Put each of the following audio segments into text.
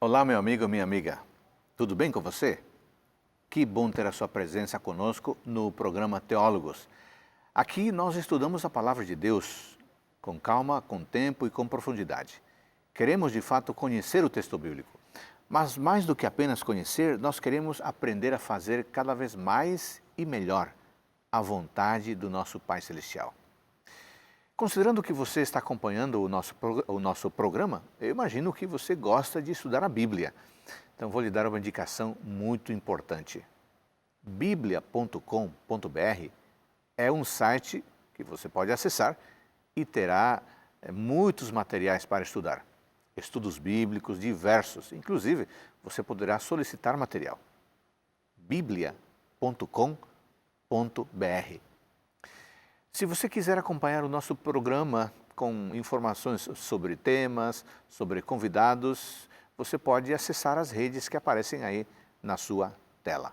Olá, meu amigo, minha amiga. Tudo bem com você? Que bom ter a sua presença conosco no programa Teólogos. Aqui nós estudamos a palavra de Deus com calma, com tempo e com profundidade. Queremos de fato conhecer o texto bíblico, mas mais do que apenas conhecer, nós queremos aprender a fazer cada vez mais e melhor a vontade do nosso Pai Celestial. Considerando que você está acompanhando o nosso programa, eu imagino que você gosta de estudar a Bíblia. Então vou lhe dar uma indicação muito importante. Biblia.com.br é um site que você pode acessar e terá muitos materiais para estudar. Estudos bíblicos diversos, inclusive você poderá solicitar material. Biblia.com.br. Se você quiser acompanhar o nosso programa com informações sobre temas, sobre convidados, você pode acessar as redes que aparecem aí na sua tela.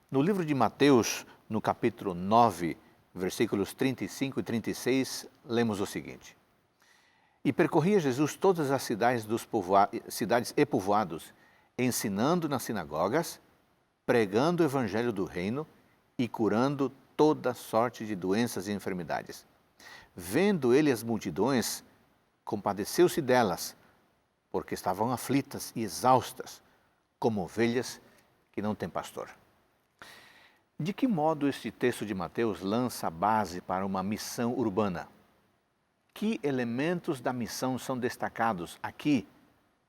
No livro de Mateus, no capítulo 9, versículos 35 e 36, lemos o seguinte: E percorria Jesus todas as cidades e povoados, ensinando nas sinagogas, pregando o evangelho do reino e curando toda sorte de doenças e enfermidades. Vendo ele as multidões, compadeceu-se delas, porque estavam aflitas e exaustas, como ovelhas que não têm pastor. De que modo este texto de Mateus lança a base para uma missão urbana? Que elementos da missão são destacados aqui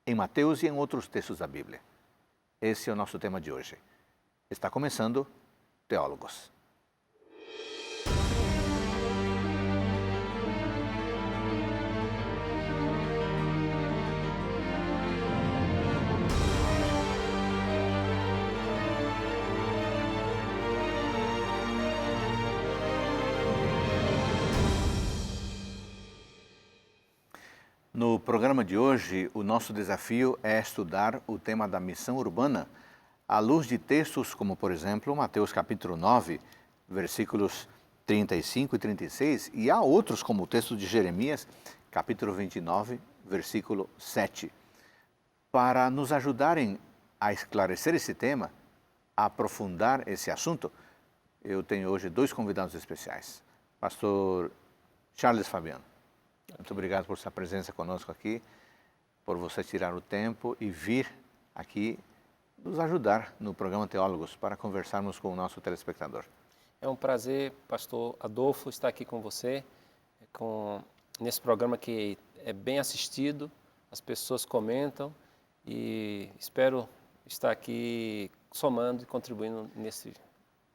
em Mateus e em outros textos da Bíblia? Esse é o nosso tema de hoje. Está começando Teólogos. No programa de hoje, o nosso desafio é estudar o tema da missão urbana à luz de textos como, por exemplo, Mateus capítulo 9, versículos 35 e 36, e há outros como o texto de Jeremias, capítulo 29, versículo 7. Para nos ajudarem a esclarecer esse tema, a aprofundar esse assunto, eu tenho hoje dois convidados especiais. Pastor Charles Fabiano. Muito obrigado por sua presença conosco aqui, por você tirar o tempo e vir aqui nos ajudar no programa Teólogos para conversarmos com o nosso telespectador. É um prazer, pastor Adolfo, estar aqui com você, nesse programa que é bem assistido, as pessoas comentam e espero estar aqui somando e contribuindo nesse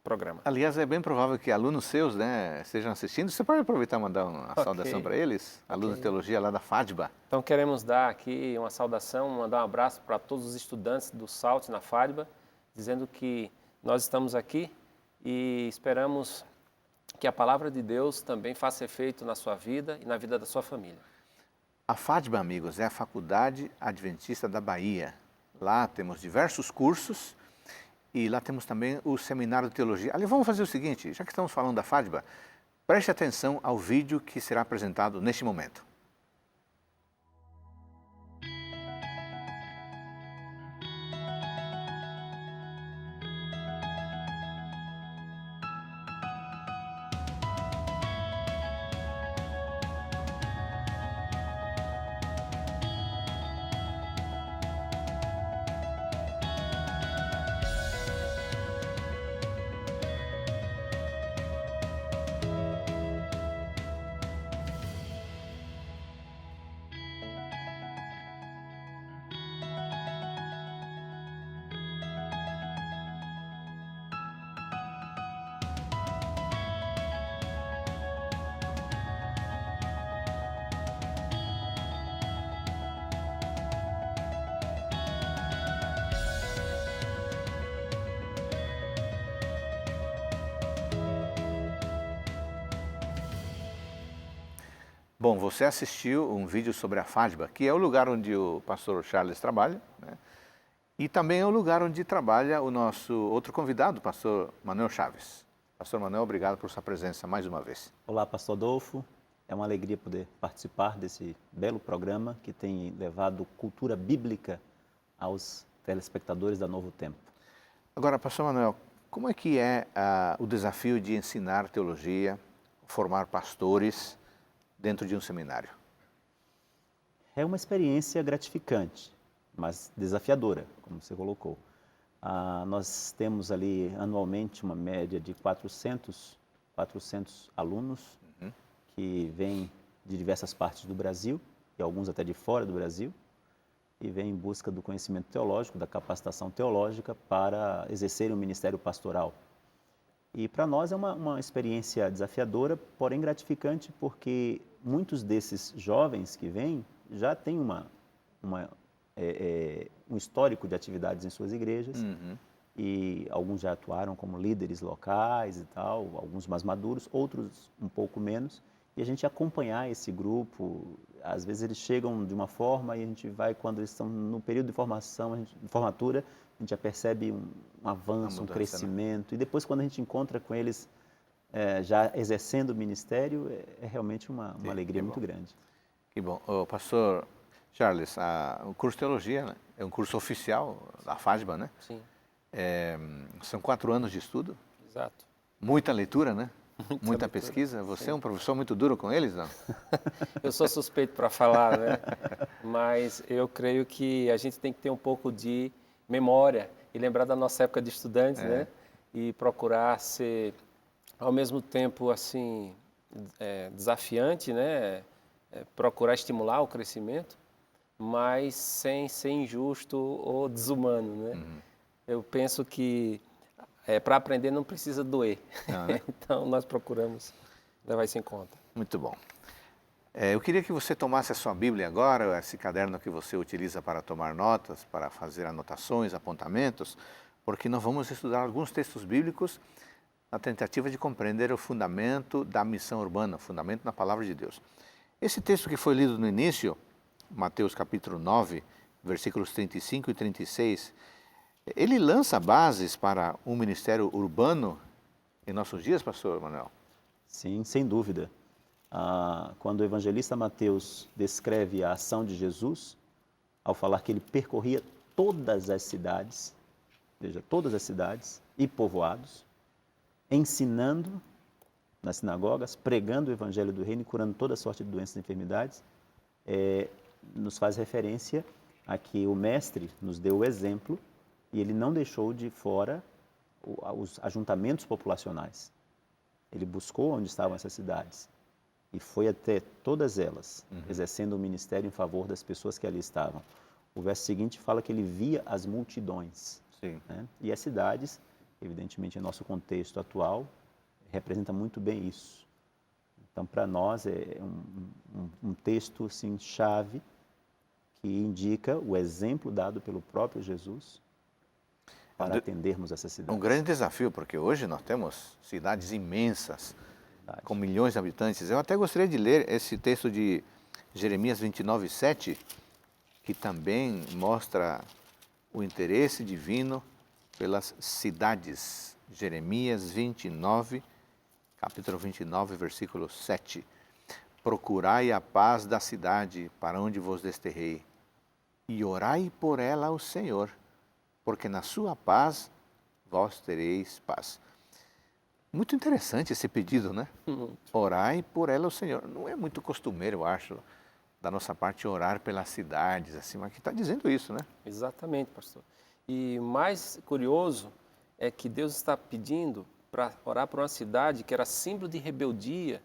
programa. Aliás, é bem provável que alunos seus, estejam assistindo. Você pode aproveitar e mandar uma saudação para eles, alunos de teologia lá da FADBA. Então queremos dar aqui uma saudação, mandar um abraço para todos os estudantes do SALT na FADBA, dizendo que nós estamos aqui e esperamos que a palavra de Deus também faça efeito na sua vida e na vida da sua família. A FADBA, amigos, é a Faculdade Adventista da Bahia. Lá temos diversos cursos. E lá temos também o Seminário de Teologia. Ali, vamos fazer o seguinte, já que estamos falando da FADBA, preste atenção ao vídeo que será apresentado neste momento. Bom, você assistiu um vídeo sobre a FADBA, que é o lugar onde o pastor Charles trabalha, e também é o lugar onde trabalha o nosso outro convidado, o pastor Manuel Chaves. Pastor Manuel, obrigado por sua presença mais uma vez. Olá, pastor Adolfo. É uma alegria poder participar desse belo programa que tem levado cultura bíblica aos telespectadores da Novo Tempo. Agora, pastor Manuel, como é que é o desafio de ensinar teologia, formar pastores dentro de um seminário? É uma experiência gratificante, mas desafiadora, como você colocou. Nós temos ali anualmente uma média de 400 alunos que vêm de diversas partes do Brasil, e alguns até de fora do Brasil, e vêm em busca do conhecimento teológico, da capacitação teológica para exercerem o ministério pastoral. E para nós é uma experiência desafiadora, porém gratificante, porque muitos desses jovens que vêm já têm um histórico de atividades em suas igrejas, e alguns já atuaram como líderes locais e tal, alguns mais maduros, outros um pouco menos, e a gente acompanhar esse grupo, às vezes eles chegam de uma forma e a gente vai, quando eles estão no período de formação, de formatura, a gente já percebe um avanço, um crescimento, né? E depois quando a gente encontra com eles já exercendo o ministério, é realmente uma alegria muito grande. Que bom. Pastor Charles, o curso de teologia, né, é um curso oficial da FASBA, né? Sim. São 4 anos de estudo. Exato. Muita leitura, né? Muita leitura, pesquisa. Você sim. é um professor muito duro com eles, não? Eu sou suspeito para falar, né? Mas eu creio que a gente tem que ter um pouco de memória e lembrar da nossa época de estudantes, né? E procurar ser, ao mesmo tempo, assim, desafiante, né? Procurar estimular o crescimento, mas sem ser injusto ou desumano, né? Eu penso que para aprender não precisa doer. Não, né? Então, nós procuramos levar isso em conta. Muito bom. Eu queria que você tomasse a sua Bíblia agora, esse caderno que você utiliza para tomar notas, para fazer anotações, apontamentos, porque nós vamos estudar alguns textos bíblicos na tentativa de compreender o fundamento da missão urbana, o fundamento na Palavra de Deus. Esse texto que foi lido no início, Mateus capítulo 9, versículos 35 e 36, ele lança bases para um ministério urbano em nossos dias, pastor Manuel? Sim, sem dúvida. Quando o evangelista Mateus descreve a ação de Jesus, ao falar que ele percorria todas as cidades, veja, todas as cidades e povoados, ensinando nas sinagogas, pregando o evangelho do reino e curando toda sorte de doenças e enfermidades, nos faz referência a que o mestre nos deu o exemplo e ele não deixou de fora os ajuntamentos populacionais. Ele buscou onde estavam essas cidades e foi até todas elas, exercendo o ministério em favor das pessoas que ali estavam. O verso seguinte fala que ele via as multidões. Sim. Né? E as cidades, evidentemente, em nosso contexto atual, representa muito bem isso. Então, para nós, é um texto assim, chave que indica o exemplo dado pelo próprio Jesus para atendermos essas cidades. Um grande desafio, porque hoje nós temos cidades imensas, com milhões de habitantes. Eu até gostaria de ler esse texto de Jeremias 29, 7, que também mostra o interesse divino pelas cidades. Jeremias 29, capítulo 29, versículo 7. Procurai a paz da cidade para onde vos desterrei, e orai por ela ao Senhor, porque na sua paz vós tereis paz. Muito interessante esse pedido, né? Orai por ela ao Senhor. Não é muito costumeiro, eu acho, da nossa parte orar pelas cidades, assim, mas que está dizendo isso, né? Exatamente, pastor. E mais curioso é que Deus está pedindo para orar por uma cidade que era símbolo de rebeldia,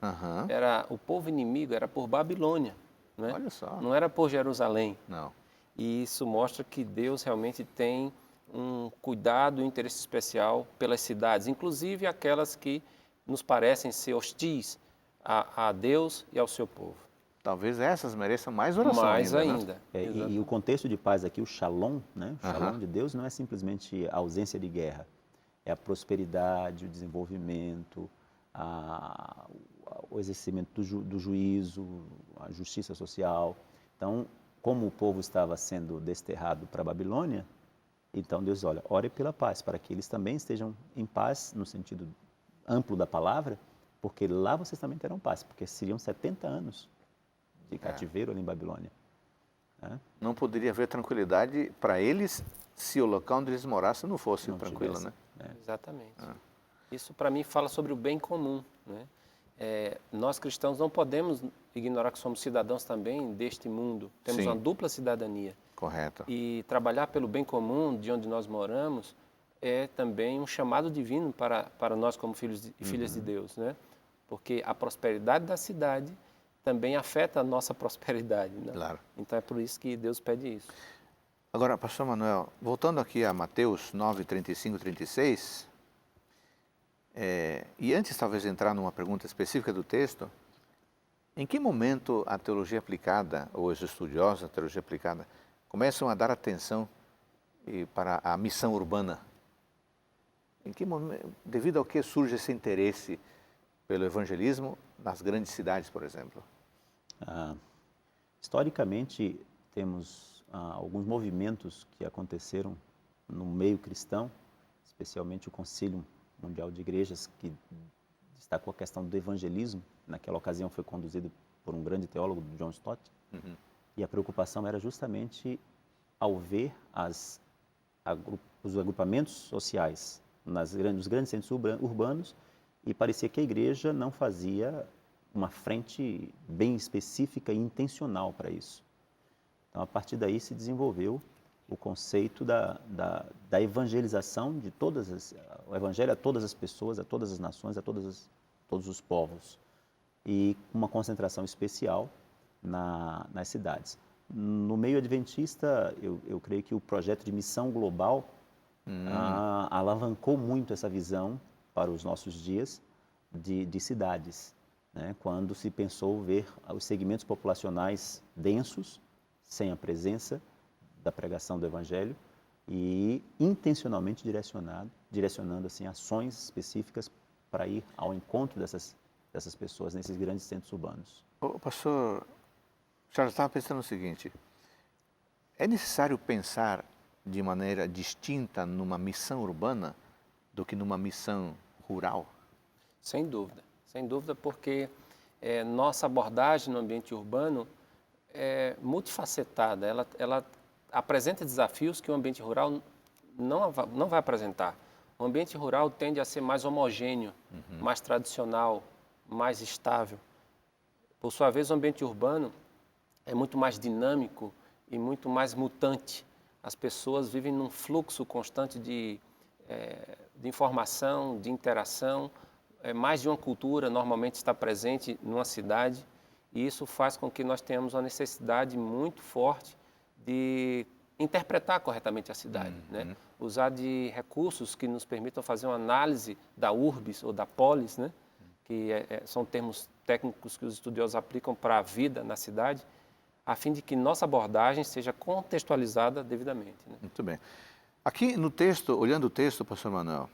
era o povo inimigo, era por Babilônia, né? Olha só. Não era por Jerusalém. Não. E isso mostra que Deus realmente tem um cuidado e um interesse especial pelas cidades, inclusive aquelas que nos parecem ser hostis a Deus e ao seu povo. Talvez essas mereçam mais oração ainda. Né? E o contexto de paz aqui, o shalom, né? O shalom de Deus não é simplesmente a ausência de guerra, é a prosperidade, o desenvolvimento, o exercimento do juízo, a justiça social. Então, como o povo estava sendo desterrado para a Babilônia, então Deus, olha, ore pela paz, para que eles também estejam em paz, no sentido amplo da palavra, porque lá vocês também terão paz, porque seriam 70 anos de cativeiro ali em Babilônia. Né? Não poderia haver tranquilidade para eles se o local onde eles morassem não fosse Não tranquilo, tivesse, né? Exatamente. Isso, para mim, fala sobre o bem comum, né? Nós cristãos não podemos ignorar que somos cidadãos também deste mundo. Temos Sim. uma dupla cidadania. Correto. E trabalhar pelo bem comum de onde nós moramos é também um chamado divino para nós como filhos e filhas de Deus, né? Porque a prosperidade da cidade também afeta a nossa prosperidade, né? Claro. Então é por isso que Deus pede isso. Agora, pastor Manuel, voltando aqui a Mateus 9, 35 e 36, e antes talvez entrar numa pergunta específica do texto, em que momento a teologia aplicada, ou os estudiosos da teologia aplicada, começam a dar atenção para a missão urbana? Em que momento, devido ao que surge esse interesse pelo evangelismo nas grandes cidades, por exemplo? Historicamente, temos alguns movimentos que aconteceram no meio cristão, especialmente o Concílio Mundial de Igrejas, que destacou a questão do evangelismo. Naquela ocasião foi conduzido por um grande teólogo, John Stott, e a preocupação era justamente ao ver os agrupamentos sociais nos grandes centros urbanos, e parecia que a igreja não fazia uma frente bem específica e intencional para isso. Então, a partir daí se desenvolveu o conceito da evangelização de o evangelho a todas as pessoas, a todas as nações, a todos os povos, e uma concentração especial nas cidades. No meio adventista, eu creio que o projeto de missão global alavancou muito essa visão para os nossos dias de cidades, né? Quando se pensou ver os segmentos populacionais densos, sem a presença da pregação do Evangelho, e intencionalmente direcionando assim, ações específicas para ir ao encontro dessas pessoas nesses grandes centros urbanos. Pastor, o senhor estava pensando o seguinte, é necessário pensar de maneira distinta numa missão urbana do que numa missão rural? Sem dúvida, porque nossa abordagem no ambiente urbano é multifacetada, ela apresenta desafios que o ambiente rural não vai apresentar. O ambiente rural tende a ser mais homogêneo, mais tradicional, mais estável. Por sua vez, o ambiente urbano é muito mais dinâmico e muito mais mutante. As pessoas vivem num fluxo constante de informação, de interação. Mais de uma cultura normalmente está presente numa cidade, e isso faz com que nós tenhamos uma necessidade muito forte de interpretar corretamente a cidade, né? Usar de recursos que nos permitam fazer uma análise da urbis ou da polis, né? Que são termos técnicos que os estudiosos aplicam para a vida na cidade, a fim de que nossa abordagem seja contextualizada devidamente, né? Muito bem. Aqui no texto, olhando o texto, pastor Manuel,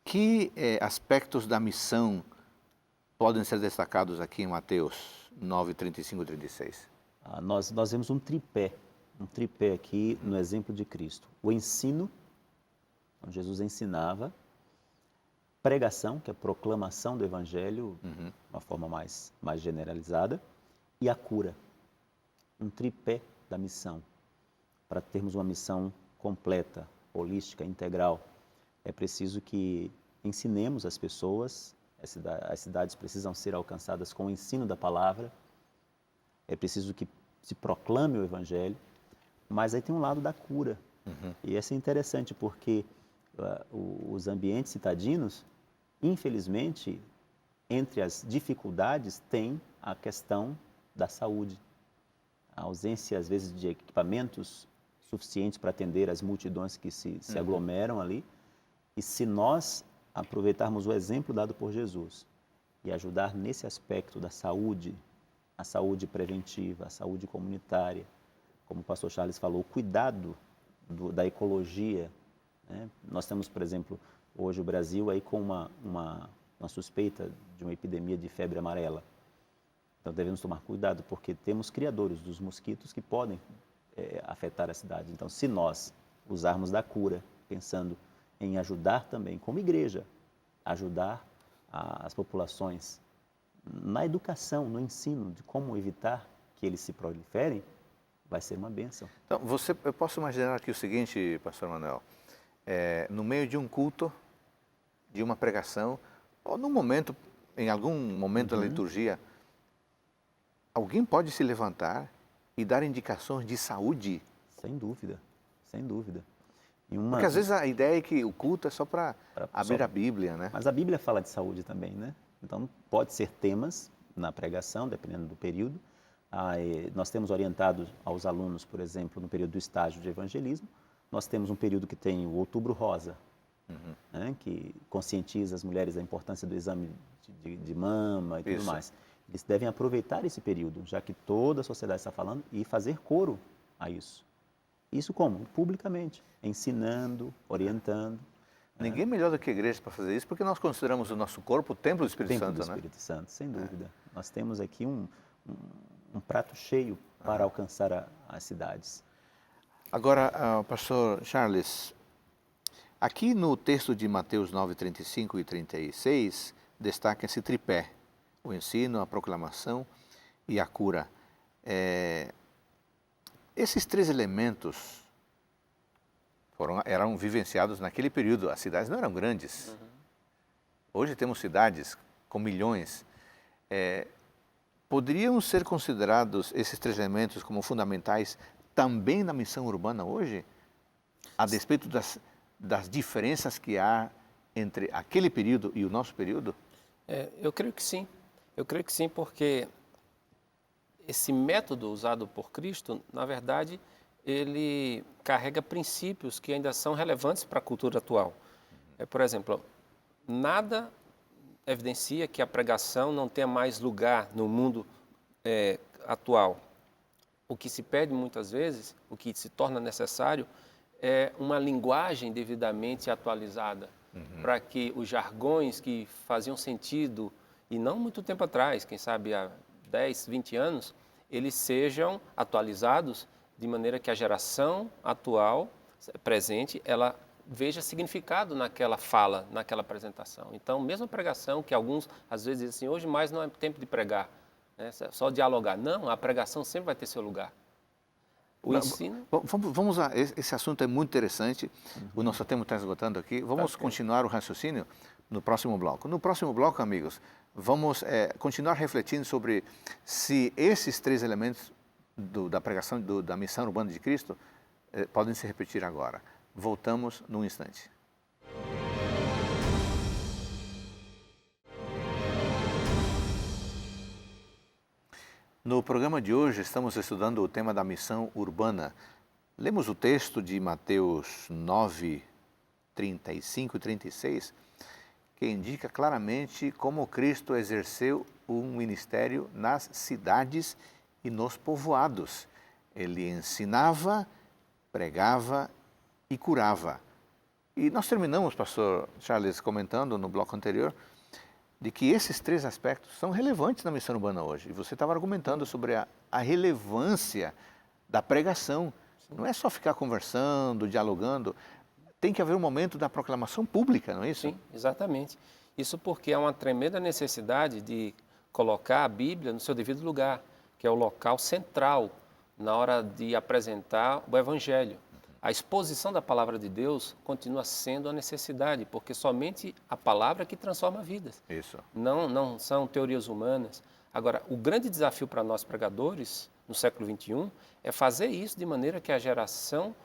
que aspectos da missão podem ser destacados aqui em Mateus 9, 35 e 36? Nós vemos um tripé aqui no exemplo de Cristo. O ensino, onde Jesus ensinava, pregação, que é a proclamação do Evangelho, de uma forma mais generalizada, e a cura. Um tripé da missão. Para termos uma missão completa, holística, integral, é preciso que ensinemos as pessoas, as cidades precisam ser alcançadas com o ensino da palavra, é preciso que se proclame o Evangelho, mas aí tem um lado da cura. E isso é interessante porque os ambientes citadinos, infelizmente, entre as dificuldades tem a questão da saúde. A ausência, às vezes, de equipamentos suficientes para atender as multidões que se aglomeram ali. E se nós aproveitarmos o exemplo dado por Jesus e ajudar nesse aspecto da saúde, a saúde preventiva, a saúde comunitária, como o pastor Charles falou, o cuidado da ecologia, né? Nós temos, por exemplo, hoje o Brasil aí com uma suspeita de uma epidemia de febre amarela. Então devemos tomar cuidado porque temos criadores dos mosquitos que podem afetar a cidade. Então, se nós usarmos da cura, pensando em ajudar também, como igreja, ajudar as populações na educação, no ensino de como evitar que eles se proliferem, vai ser uma bênção. Então, eu posso imaginar aqui o seguinte, pastor Manuel, no meio de um culto, de uma pregação, ou num momento, em algum momento da liturgia, alguém pode se levantar e dar indicações de saúde? Sem dúvida, sem dúvida. Porque às vezes a ideia é que o culto é só para abrir a Bíblia, né? Mas a Bíblia fala de saúde também, né? Então, pode ser temas na pregação, dependendo do período. Nós temos orientado aos alunos, por exemplo, no período do estágio de evangelismo, nós temos um período que tem o Outubro Rosa, né? Que conscientiza as mulheres da importância do exame de mama e tudo mais. Eles devem aproveitar esse período, já que toda a sociedade está falando, e fazer coro a isso. Isso como? Publicamente, ensinando, orientando. Ninguém melhor do que a igreja para fazer isso, porque nós consideramos o nosso corpo o templo do Espírito Santo, Templo do Espírito Santo, sem dúvida. Nós temos aqui um prato cheio para alcançar as cidades. Agora, pastor Charles, aqui no texto de Mateus 9, 35 e 36, destaca esse tripé: o ensino, a proclamação e a cura. Esses três elementos eram vivenciados naquele período. As cidades não eram grandes. Hoje temos cidades com milhões. Poderiam ser considerados esses três elementos como fundamentais também na missão urbana hoje? A despeito das diferenças que há entre aquele período e o nosso período? Eu creio que sim. Eu creio que sim, porque esse método usado por Cristo, na verdade, ele carrega princípios que ainda são relevantes para a cultura atual. Por exemplo, nada evidencia que a pregação não tenha mais lugar no mundo atual. O que se pede muitas vezes, o que se torna necessário, é uma linguagem devidamente atualizada, para que os jargões que faziam sentido, e não muito tempo atrás, quem sabe há 10, 20 anos, eles sejam atualizados de maneira que a geração atual, presente, ela veja significado naquela fala, naquela apresentação. Então, mesmo a pregação, que alguns às vezes dizem assim, hoje mais não é tempo de pregar, né? Só dialogar. Não, a pregação sempre vai ter seu lugar. O ensino... Vamos lá, esse assunto é muito interessante, o nosso tempo está esgotando aqui. Vamos continuar o raciocínio no próximo bloco. No próximo bloco, amigos, vamos continuar refletindo sobre se esses três elementos da pregação da missão urbana de Cristo podem se repetir agora. Voltamos num instante. No programa de hoje estamos estudando o tema da missão urbana. Lemos o texto de Mateus 9, 35 e 36, que indica claramente como Cristo exerceu um ministério nas cidades e nos povoados. Ele ensinava, pregava e curava. E nós terminamos, pastor Charles, comentando no bloco anterior, de que esses três aspectos são relevantes na missão urbana hoje. E você estava argumentando sobre a relevância da pregação. Não é só ficar conversando, dialogando. Tem que haver um momento da proclamação pública, não é isso? Sim, exatamente. Isso porque há uma tremenda necessidade de colocar a Bíblia no seu devido lugar, que é o local central na hora de apresentar o Evangelho. A exposição da palavra de Deus continua sendo a necessidade, porque somente a palavra que transforma vidas. Isso. Não são teorias humanas. Agora, o grande desafio para nós pregadores, no século XXI, é fazer isso de maneira que a geração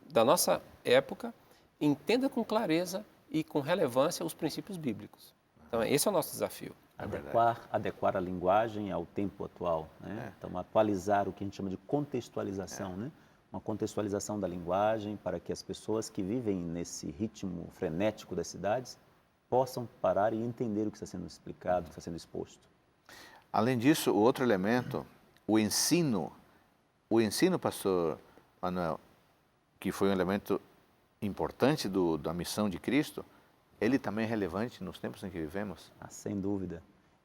da nossa época entenda com clareza e com relevância os princípios bíblicos. Então, esse é o nosso desafio. Adequar a linguagem ao tempo atual, né? Então, atualizar o que a gente chama de contextualização, né? Uma contextualização da linguagem para que as pessoas que vivem nesse ritmo frenético das cidades possam parar e entender o que está sendo explicado, o que está sendo exposto. Além disso, o outro elemento, o ensino, pastor Manuel, que foi um elemento importante da missão de Cristo, ele também é relevante nos tempos em que vivemos? Sem dúvida.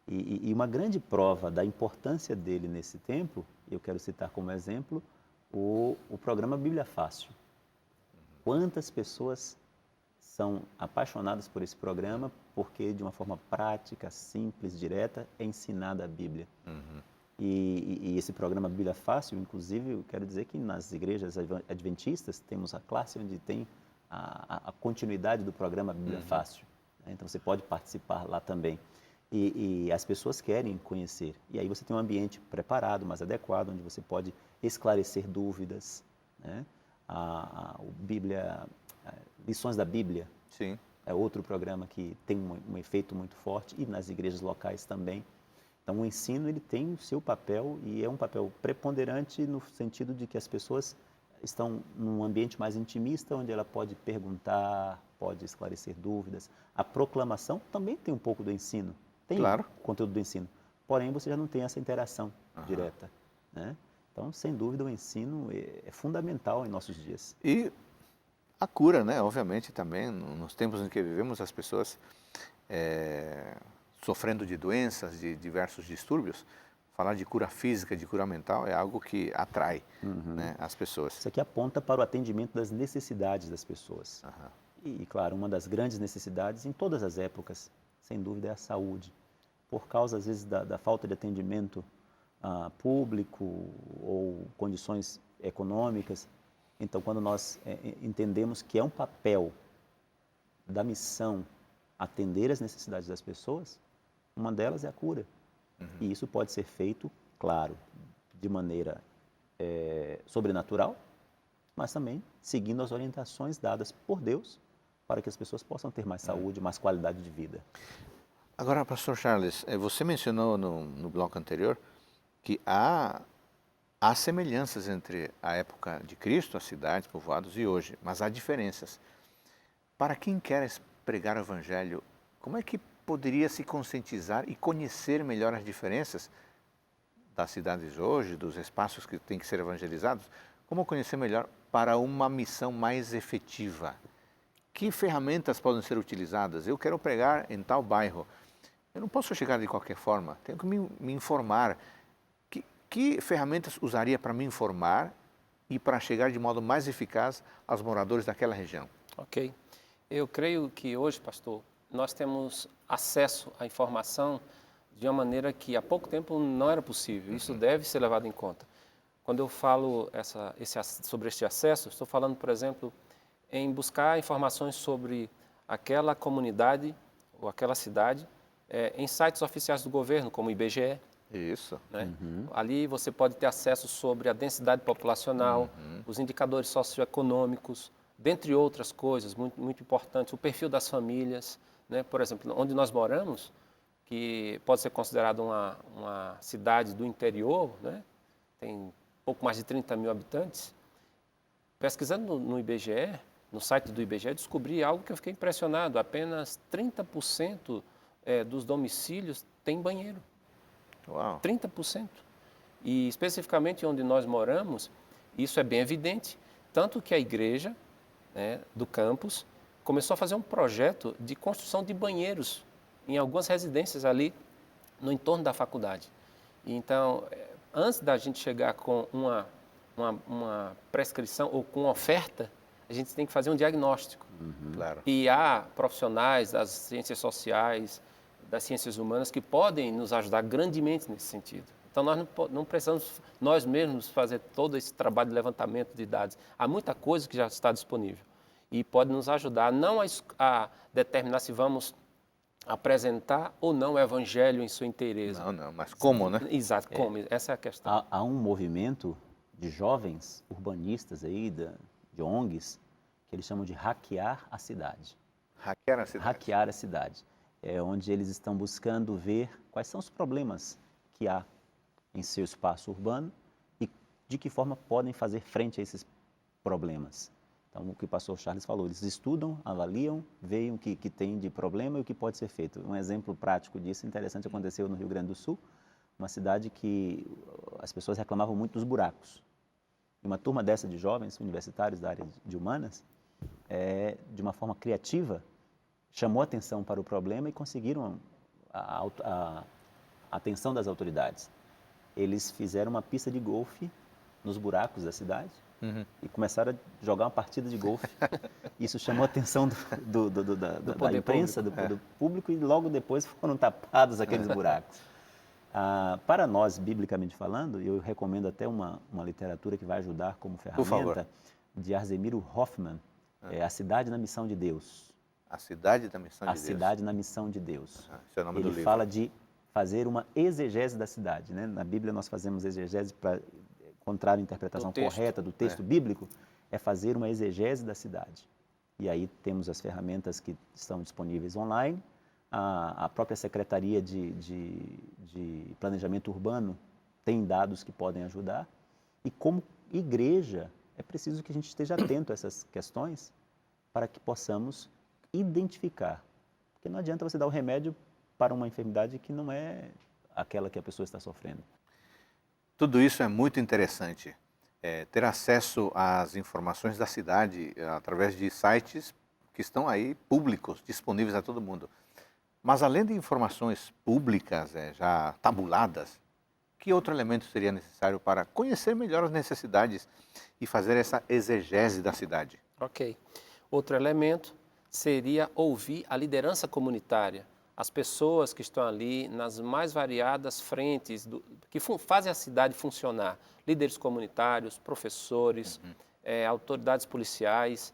E uma grande prova da importância dele nesse tempo, eu quero citar como exemplo, o programa Bíblia Fácil. Quantas pessoas são apaixonados por esse programa porque, de uma forma prática, simples, direta, é ensinada a Bíblia. E esse programa Bíblia Fácil, inclusive, eu quero dizer que nas igrejas adventistas temos a classe onde tem a continuidade do programa Bíblia Fácil. Né? Então, você pode participar lá também. E as pessoas querem conhecer. E aí você tem um ambiente preparado, mais adequado, onde você pode esclarecer dúvidas. Né? Lições da Bíblia. Sim. É outro programa que tem um efeito muito forte, e nas igrejas locais também. Então, o ensino ele tem o seu papel, e é um papel preponderante no sentido de que as pessoas estão num ambiente mais intimista, onde ela pode perguntar, pode esclarecer dúvidas. A proclamação também tem um pouco do ensino, tem Claro. conteúdo do ensino, porém você já não tem essa interação direta. Né? Então, sem dúvida, o ensino é fundamental em nossos dias. E a cura, né? Obviamente também, nos tempos em que vivemos, as pessoas sofrendo de doenças, de diversos distúrbios, falar de cura física, de cura mental, é algo que atrai né, as pessoas. Isso aqui aponta para o atendimento das necessidades das pessoas. E, claro, uma das grandes necessidades em todas as épocas, sem dúvida, é a saúde. Por causa, às vezes, da falta de atendimento público ou condições econômicas. Então, quando nós entendemos que é um papel da missão atender as necessidades das pessoas, uma delas é a cura. E isso pode ser feito, claro, de maneira sobrenatural, mas também seguindo as orientações dadas por Deus para que as pessoas possam ter mais saúde, mais qualidade de vida. Agora, pastor Charles, você mencionou no bloco anterior que há semelhanças entre a época de Cristo, as cidades, povoados, e hoje, mas há diferenças. Para quem quer pregar o Evangelho, como é que poderia se conscientizar e conhecer melhor as diferenças das cidades hoje, dos espaços que têm que ser evangelizados? Como conhecer melhor para uma missão mais efetiva? Que ferramentas podem ser utilizadas? Eu quero pregar em tal bairro. Eu não posso chegar de qualquer forma, tenho que me informar. Que ferramentas usaria para me informar e para chegar de modo mais eficaz aos moradores daquela região? Ok. Eu creio que hoje, pastor, nós temos acesso à informação de uma maneira que há pouco tempo não era possível. Isso deve ser levado em conta. Quando eu falo sobre este acesso, estou falando, por exemplo, em buscar informações sobre aquela comunidade ou aquela cidade em sites oficiais do governo, como o IBGE. Isso. Né? Ali você pode ter acesso sobre a densidade populacional, os indicadores socioeconômicos, dentre outras coisas muito, muito importantes, o perfil das famílias. Né? Por exemplo, onde nós moramos, que pode ser considerado uma cidade do interior, né? Tem pouco mais de 30 mil habitantes. Pesquisando no IBGE, no site do IBGE, descobri algo que eu fiquei impressionado. Apenas 30% dos domicílios têm banheiro. Uau. 30%. E especificamente onde nós moramos, isso é bem evidente. Tanto que a igreja do campus começou a fazer um projeto de construção de banheiros em algumas residências ali no entorno da faculdade. Então, antes da gente chegar com uma prescrição ou com uma oferta, a gente tem que fazer um diagnóstico. Claro. E há profissionais das ciências sociais, das ciências humanas que podem nos ajudar grandemente nesse sentido. Então, nós não precisamos nós mesmos fazer todo esse trabalho de levantamento de dados. Há muita coisa que já está disponível e pode nos ajudar não a determinar se vamos apresentar ou não o Evangelho em sua inteireza. Não, mas como, né? Exato, como. Essa é a questão. Há um movimento de jovens urbanistas aí, de ONGs, que eles chamam de hackear a cidade. Hackear a cidade. Hackear a cidade. É onde eles estão buscando ver quais são os problemas que há em seu espaço urbano e de que forma podem fazer frente a esses problemas. Então, o que o pastor Charles falou, eles estudam, avaliam, veem o que tem de problema e o que pode ser feito. Um exemplo prático disso, interessante, aconteceu no Rio Grande do Sul, uma cidade que as pessoas reclamavam muito dos buracos. E uma turma dessa de jovens universitários da área de humanas, de uma forma criativa, chamou a atenção para o problema e conseguiram a atenção das autoridades. Eles fizeram uma pista de golfe nos buracos da cidade Uhum. e começaram a jogar uma partida de golfe. Isso chamou a atenção da poder imprensa, público. do público, e logo depois foram tapados aqueles buracos. Para nós, biblicamente falando, eu recomendo até uma literatura que vai ajudar como Por favor. ferramenta, de Arsemiro Hoffman, A Cidade na Missão de Deus. A cidade da missão A de Deus. Cidade na Missão de Deus. Esse é o nome do Ele livro. fala de fazer uma exegese da cidade, né? Na Bíblia nós fazemos exegese para encontrar a interpretação Do texto. correta do texto bíblico, é fazer uma exegese da cidade. E aí temos as ferramentas que estão disponíveis online, a própria Secretaria de Planejamento Urbano tem dados que podem ajudar, e como igreja é preciso que a gente esteja atento a essas questões para que possamos identificar. Porque não adianta você dar o remédio para uma enfermidade que não é aquela que a pessoa está sofrendo. Tudo isso é muito interessante. Ter acesso às informações da cidade através de sites que estão aí públicos, disponíveis a todo mundo. Mas além de informações públicas já tabuladas, que outro elemento seria necessário para conhecer melhor as necessidades e fazer essa exegese da cidade? Ok. Outro elemento seria ouvir a liderança comunitária, as pessoas que estão ali nas mais variadas frentes que fazem a cidade funcionar, líderes comunitários, professores, autoridades policiais,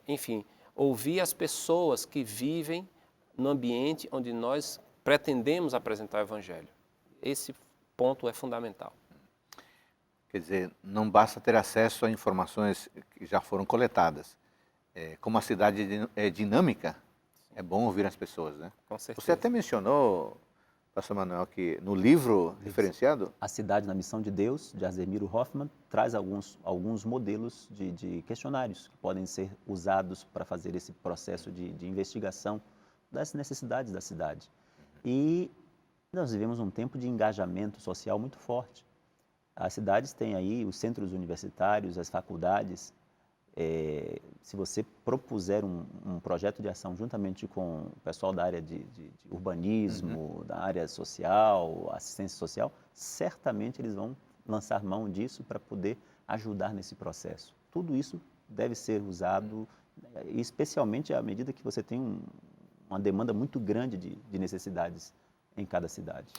enfim, ouvir as pessoas que vivem no ambiente onde nós pretendemos apresentar o Evangelho. Esse ponto é fundamental. Quer dizer, não basta ter acesso a informações que já foram coletadas. Como a cidade é dinâmica, é bom ouvir as pessoas, né? Com certeza. Você até mencionou, pastor Manuel, que no livro referenciado... A Cidade na Missão de Deus, de Arsemiro Hoffman, traz alguns modelos de questionários que podem ser usados para fazer esse processo de investigação das necessidades da cidade. E nós vivemos um tempo de engajamento social muito forte. As cidades têm aí os centros universitários, as faculdades. Se você propuser um projeto de ação juntamente com o pessoal da área de urbanismo, da área social, assistência social, certamente eles vão lançar mão disso para poder ajudar nesse processo. Tudo isso deve ser usado, especialmente à medida que você tem uma demanda muito grande de necessidades em cada cidade.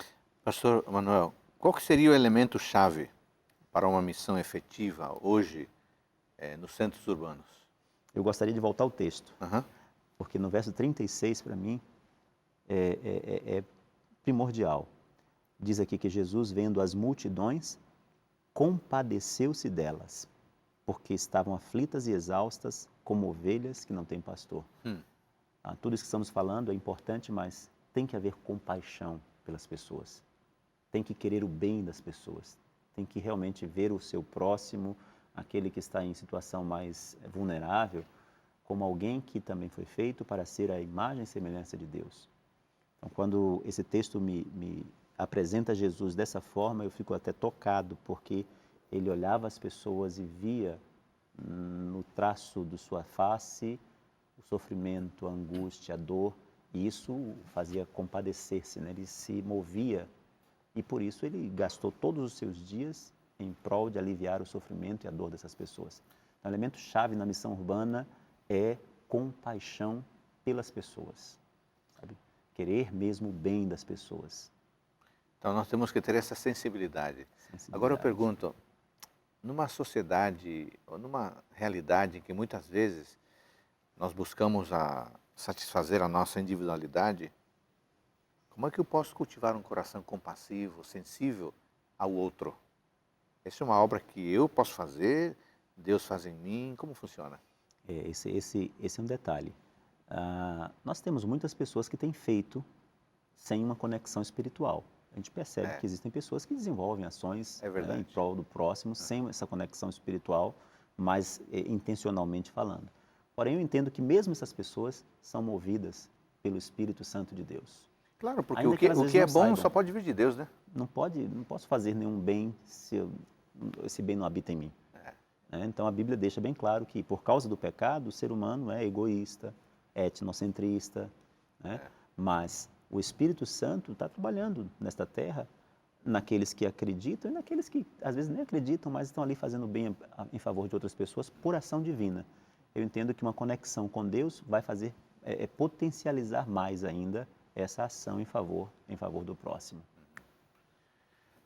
Pastor Manuel, qual que seria o elemento-chave para uma missão efetiva hoje nos centros urbanos? Eu gostaria de voltar ao texto, Uhum. porque no verso 36, para mim, é primordial. Diz aqui que Jesus, vendo as multidões, compadeceu-se delas, porque estavam aflitas e exaustas, como ovelhas que não têm pastor. Tudo isso que estamos falando é importante, mas tem que haver compaixão pelas pessoas. Tem que querer o bem das pessoas. Tem que realmente ver o seu próximo, aquele que está em situação mais vulnerável, como alguém que também foi feito para ser a imagem e semelhança de Deus. Então, quando esse texto me apresenta Jesus dessa forma, eu fico até tocado, porque ele olhava as pessoas e via no traço de sua face o sofrimento, a angústia, a dor, e isso o fazia compadecer-se, né? Ele se movia, e por isso ele gastou todos os seus dias em prol de aliviar o sofrimento e a dor dessas pessoas. Então, o elemento-chave na missão urbana é compaixão pelas pessoas, sabe? Querer mesmo o bem das pessoas. Então nós temos que ter essa sensibilidade. Agora eu pergunto, numa sociedade ou numa realidade em que muitas vezes nós buscamos satisfazer a nossa individualidade, como é que eu posso cultivar um coração compassivo, sensível ao outro? Essa é uma obra que eu posso fazer, Deus faz em mim, como funciona? Esse é um detalhe. Nós temos muitas pessoas que têm feito sem uma conexão espiritual. A gente percebe que existem pessoas que desenvolvem ações em prol do próximo sem essa conexão espiritual, mas intencionalmente falando. Porém, eu entendo que mesmo essas pessoas são movidas pelo Espírito Santo de Deus. Claro, porque o que é bom só pode vir de Deus, né? Não posso fazer nenhum bem se esse bem não habita em mim. Então, a Bíblia deixa bem claro que, por causa do pecado, o ser humano é egoísta, é etnocentrista, né? Mas o Espírito Santo está trabalhando nesta terra naqueles que acreditam e naqueles que às vezes nem acreditam, mas estão ali fazendo bem em favor de outras pessoas por ação divina. Eu entendo que uma conexão com Deus vai fazer, potencializar mais ainda essa ação em favor do próximo.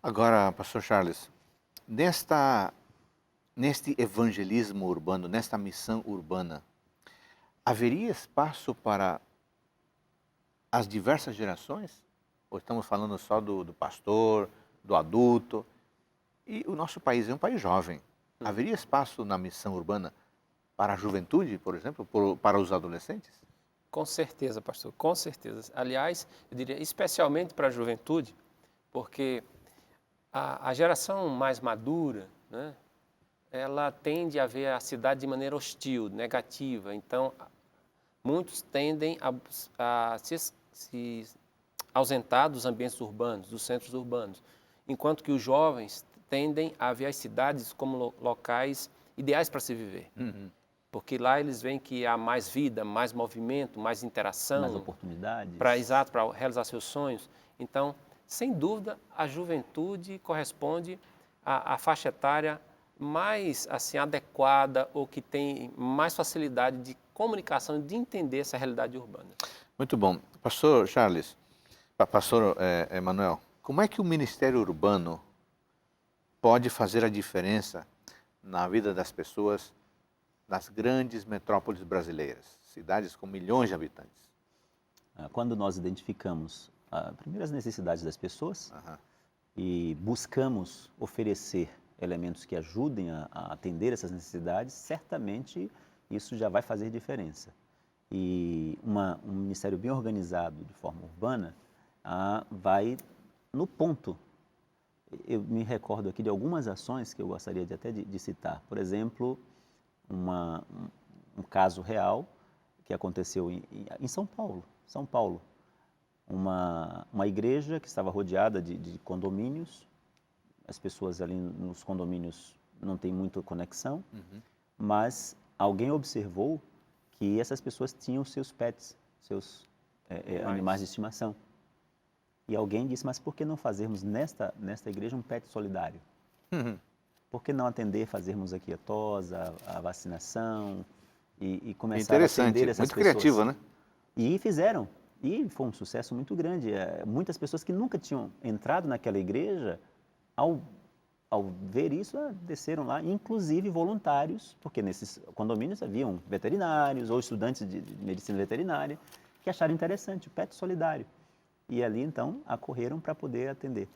Agora, pastor Charles, neste evangelismo urbano, nesta missão urbana, haveria espaço para as diversas gerações? Ou estamos falando só do pastor, do adulto? E o nosso país é um país jovem. Haveria espaço na missão urbana para a juventude, por exemplo, para os adolescentes? Com certeza, pastor, com certeza. Aliás, eu diria especialmente para a juventude, porque a geração mais madura, né, ela tende a ver a cidade de maneira hostil, negativa. Então, muitos tendem a se ausentar dos ambientes urbanos, dos centros urbanos, enquanto que os jovens tendem a ver as cidades como locais ideais para se viver. Porque lá eles veem que há mais vida, mais movimento, mais interação. Mais oportunidades. Exato, para realizar seus sonhos. Então, sem dúvida, a juventude corresponde à faixa etária mais assim, adequada ou que tem mais facilidade de comunicação, de entender essa realidade urbana. Muito bom. Pastor Charles, pastor Emanuel, como é que o Ministério Urbano pode fazer a diferença na vida das pessoas nas grandes metrópoles brasileiras, cidades com milhões de habitantes? Quando nós identificamos primeiro as necessidades das pessoas e buscamos oferecer elementos que ajudem a atender essas necessidades, certamente isso já vai fazer diferença. E um ministério bem organizado de forma urbana vai no ponto. Eu me recordo aqui de algumas ações que eu gostaria de citar. Por exemplo, um caso real que aconteceu em São Paulo. Uma igreja que estava rodeada de condomínios. As pessoas ali nos condomínios não têm muita conexão, mas alguém observou que essas pessoas tinham seus pets, seus animais de estimação. E alguém disse, mas por que não fazermos nesta igreja um pet solidário? Por que não fazermos aqui a tosa, a vacinação e começar a atender essas muito pessoas? criativo, né? E fizeram. E foi um sucesso muito grande. Muitas pessoas que nunca tinham entrado naquela igreja, ao ver isso, desceram lá, inclusive voluntários, porque nesses condomínios haviam veterinários ou estudantes de medicina veterinária que acharam interessante o pet solidário. E ali, então, acorreram para poder atender.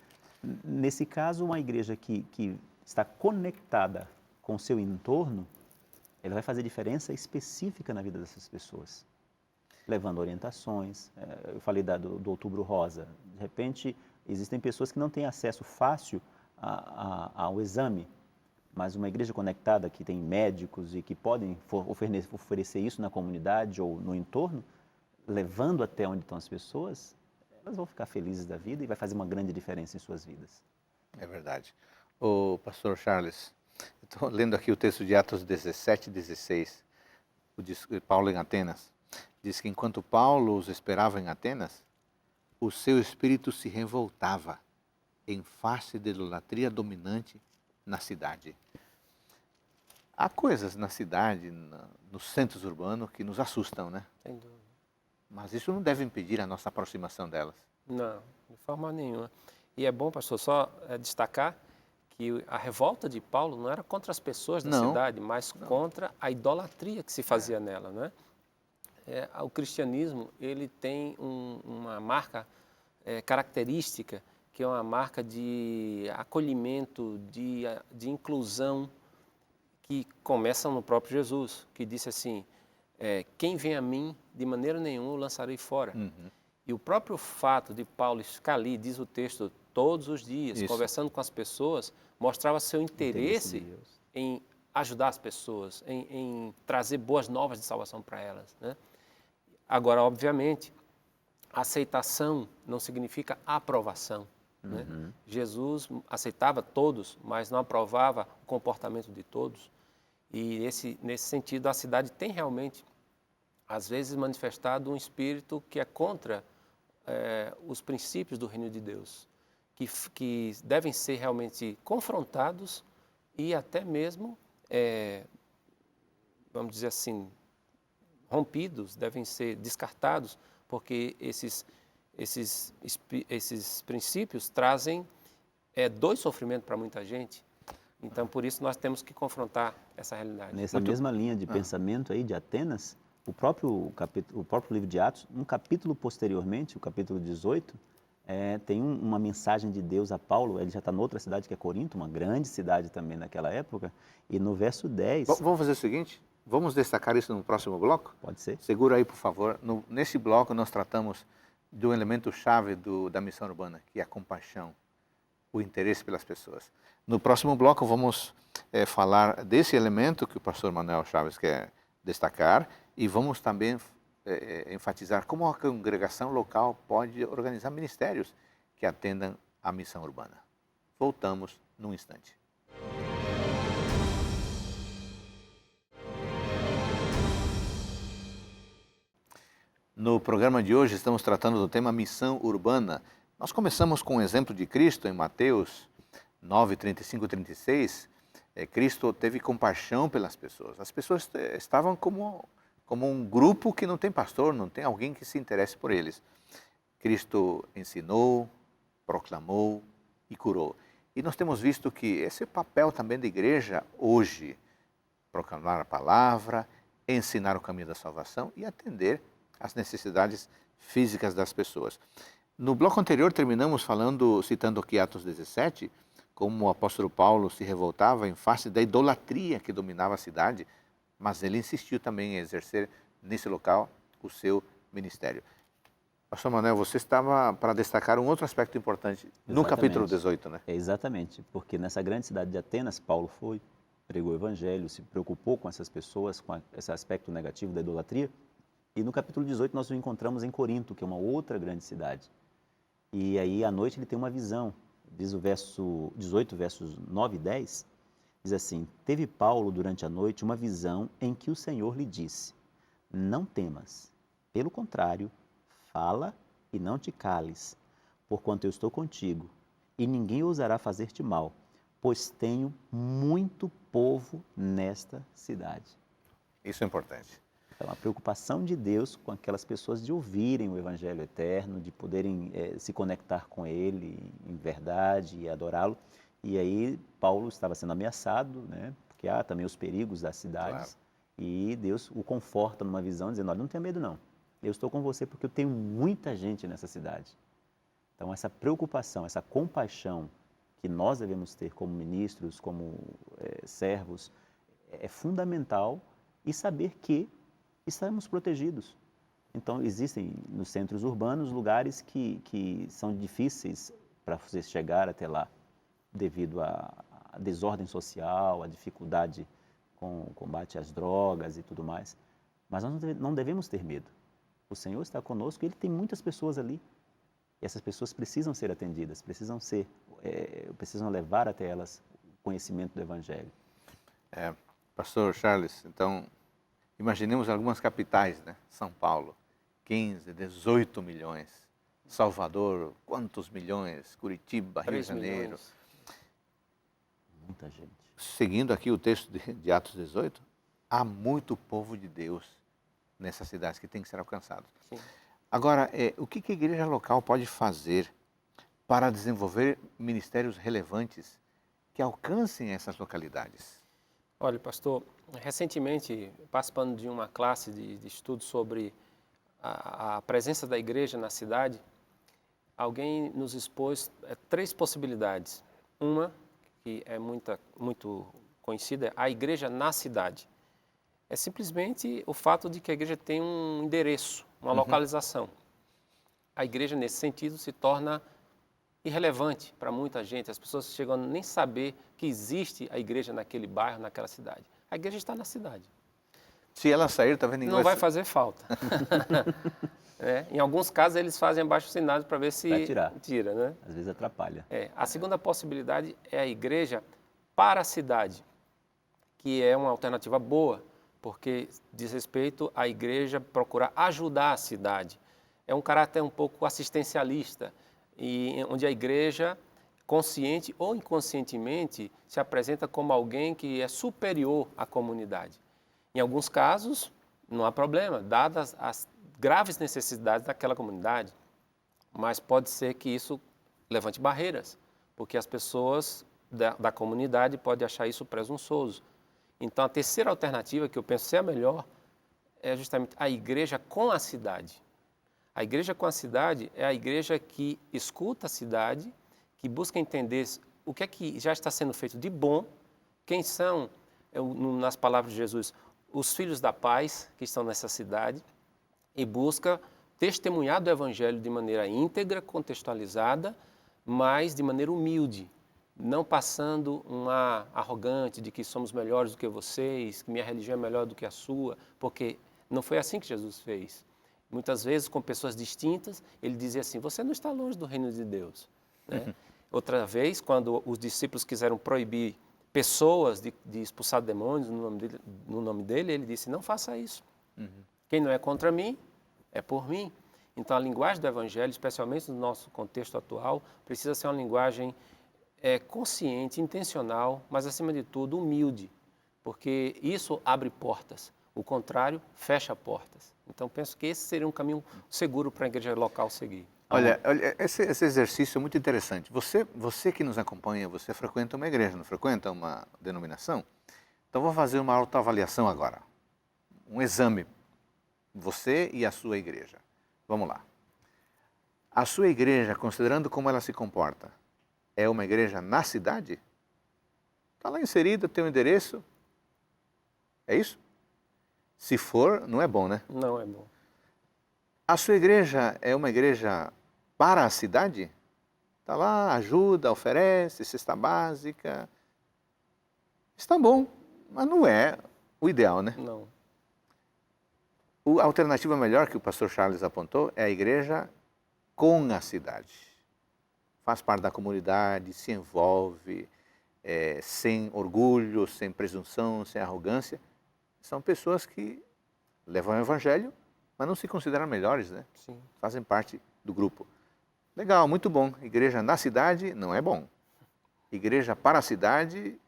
Nesse caso, uma igreja que está conectada com o seu entorno, ela vai fazer diferença específica na vida dessas pessoas, levando orientações. Eu falei do Outubro Rosa. De repente, existem pessoas que não têm acesso fácil ao exame, mas uma igreja conectada que tem médicos e que podem oferecer isso na comunidade ou no entorno, levando até onde estão as pessoas, elas vão ficar felizes da vida e vai fazer uma grande diferença em suas vidas. É verdade. O pastor Charles, estou lendo aqui o texto de Atos 17, 16, Paulo em Atenas. Diz que enquanto Paulo os esperava em Atenas, o seu espírito se revoltava em face da idolatria dominante na cidade. Há coisas na cidade, nos centros urbanos, que nos assustam, né? Sem dúvida. Mas isso não deve impedir a nossa aproximação delas. Não, de forma nenhuma. E é bom, pastor, só destacar que a revolta de Paulo não era contra as pessoas da cidade, mas contra a idolatria que se fazia nela, não é? O cristianismo, ele tem uma marca característica, que é uma marca de acolhimento, de inclusão, que começa no próprio Jesus, que disse assim, quem vem a mim, de maneira nenhuma o lançarei fora. E o próprio fato de Paulo ficar ali, diz o texto, todos os dias, conversando com as pessoas, mostrava seu interesse em ajudar as pessoas, em trazer boas novas de salvação para elas, né? Agora, obviamente, aceitação não significa aprovação, né? Jesus aceitava todos, mas não aprovava o comportamento de todos. E nesse sentido, a cidade tem realmente, às vezes, manifestado um espírito que é contra os princípios do reino de Deus. que devem ser realmente confrontados e até mesmo, vamos dizer assim, rompidos, devem ser descartados, porque esses princípios trazem dor e sofrimento para muita gente. Então, por isso, nós temos que confrontar essa realidade. Nessa mesma linha de pensamento aí de Atenas, o próprio livro de Atos, um capítulo posteriormente, o capítulo 18, tem uma mensagem de Deus a Paulo. Ele já está noutra cidade que é Corinto, uma grande cidade também naquela época, e no verso 10... Vamos fazer o seguinte, vamos destacar isso no próximo bloco? Pode ser. Segura aí, por favor. Nesse bloco nós tratamos do elemento-chave da missão urbana, que é a compaixão, o interesse pelas pessoas. No próximo bloco vamos falar desse elemento que o pastor Manuel Chaves quer destacar e vamos também enfatizar como a congregação local pode organizar ministérios que atendam à missão urbana. Voltamos num instante. No programa de hoje estamos tratando do tema missão urbana. Nós começamos com um exemplo de Cristo em Mateus 9, 35 e 36. Cristo teve compaixão pelas pessoas. As pessoas estavam como um grupo que não tem pastor, não tem alguém que se interesse por eles. Cristo ensinou, proclamou e curou. E nós temos visto que esse é o papel também da igreja hoje, proclamar a palavra, ensinar o caminho da salvação e atender às necessidades físicas das pessoas. No bloco anterior terminamos citando aqui Atos 17, como o apóstolo Paulo se revoltava em face da idolatria que dominava a cidade, mas ele insistiu também em exercer nesse local o seu ministério. Pastor Manuel, você estava para destacar um outro aspecto importante no capítulo 18, né? Exatamente, porque nessa grande cidade de Atenas, Paulo pregou o evangelho, se preocupou com essas pessoas, com esse aspecto negativo da idolatria. E no capítulo 18 nós o encontramos em Corinto, que é uma outra grande cidade. E aí à noite ele tem uma visão, diz o verso 18, versos 9 e 10, diz assim: teve Paulo durante a noite uma visão em que o Senhor lhe disse: não temas, pelo contrário, fala e não te cales, porquanto eu estou contigo, e ninguém ousará fazer-te mal, pois tenho muito povo nesta cidade. Isso é importante. Então, a preocupação de Deus com aquelas pessoas de ouvirem o Evangelho eterno, de poderem se conectar com Ele em verdade e adorá-lo. E aí Paulo estava sendo ameaçado, né? Porque há também os perigos das cidades. Claro. E Deus o conforta numa visão, dizendo: olha, não tenha medo não, eu estou com você porque eu tenho muita gente nessa cidade. Então essa preocupação, essa compaixão que nós devemos ter como ministros, como servos, é fundamental, e saber que estamos protegidos. Então, existem nos centros urbanos lugares que são difíceis para você chegar até lá, devido à desordem social, à dificuldade com o combate às drogas e tudo mais. Mas nós não devemos ter medo. O Senhor está conosco e Ele tem muitas pessoas ali. E essas pessoas precisam ser atendidas, precisam levar até elas o conhecimento do Evangelho. Pastor Charles, então, imaginemos algumas capitais, né? São Paulo, 15, 18 milhões. Salvador, quantos milhões? Curitiba, Rio de Janeiro. Milhões. Muita gente. Seguindo aqui o texto de Atos 18, há muito povo de Deus nessas cidades que tem que ser alcançado. Sim. Agora, o que a igreja local pode fazer para desenvolver ministérios relevantes que alcancem essas localidades? Olha, pastor, recentemente, participando de uma classe de estudo sobre a presença da igreja na cidade, alguém nos expôs 3 possibilidades. Uma, que é muito conhecida, é a igreja na cidade. É simplesmente o fato de que a igreja tem um endereço, uma localização. A igreja, nesse sentido, se torna irrelevante para muita gente. As pessoas chegam a nem saber que existe a igreja naquele bairro, naquela cidade. A igreja está na cidade. Se ela sair, talvez ninguém não vai fazer falta. Em alguns casos, eles fazem abaixo-assinado para ver se tira, né? Às vezes atrapalha. A segunda possibilidade é a igreja para a cidade, que é uma alternativa boa, porque diz respeito à igreja procurar ajudar a cidade. É um caráter um pouco assistencialista. e onde a igreja, consciente ou inconscientemente, se apresenta como alguém que é superior à comunidade. Em alguns casos, não há problema, dadas as graves necessidades daquela comunidade, mas pode ser que isso levante barreiras, porque as pessoas da comunidade podem achar isso presunçoso. Então, a terceira alternativa, que eu penso ser a melhor, é justamente a igreja com a cidade. A igreja com a cidade é a igreja que escuta a cidade, que busca entender o que é que já está sendo feito de bom, quem são, nas palavras de Jesus, os filhos da paz que estão nessa cidade, e busca testemunhar do Evangelho de maneira íntegra, contextualizada, mas de maneira humilde, não passando uma arrogante de que somos melhores do que vocês, que minha religião é melhor do que a sua, porque não foi assim que Jesus fez. Muitas vezes, com pessoas distintas, ele dizia assim, você não está longe do reino de Deus. Né? Outra vez, quando os discípulos quiseram proibir pessoas de expulsar demônios no nome dele, ele disse, não faça isso. Quem não é contra mim, é por mim. Então, a linguagem do Evangelho, especialmente no nosso contexto atual, precisa ser uma linguagem consciente, intencional, mas, acima de tudo, humilde, porque isso abre portas. O contrário, fecha portas. Então, penso que esse seria um caminho seguro para a igreja local seguir. Olha, esse exercício é muito interessante. Você que nos acompanha, você frequenta uma igreja, não frequenta uma denominação? Então, vou fazer uma autoavaliação agora. Um exame. Você e a sua igreja. Vamos lá. A sua igreja, considerando como ela se comporta, é uma igreja na cidade? Está lá inserida, tem um endereço? É isso? Se for, não é bom, né? Não é bom. A sua igreja é uma igreja para a cidade? Está lá, ajuda, oferece, cesta básica. Está bom, mas não é o ideal, né? Não. A alternativa melhor que o pastor Charles apontou é a igreja com a cidade. Faz parte da comunidade, se envolve, sem orgulho, sem presunção, sem arrogância. São pessoas que levam o evangelho, mas não se consideram melhores, né? Sim. Fazem parte do grupo. Legal, muito bom. Igreja na cidade não é bom. Igreja para a cidade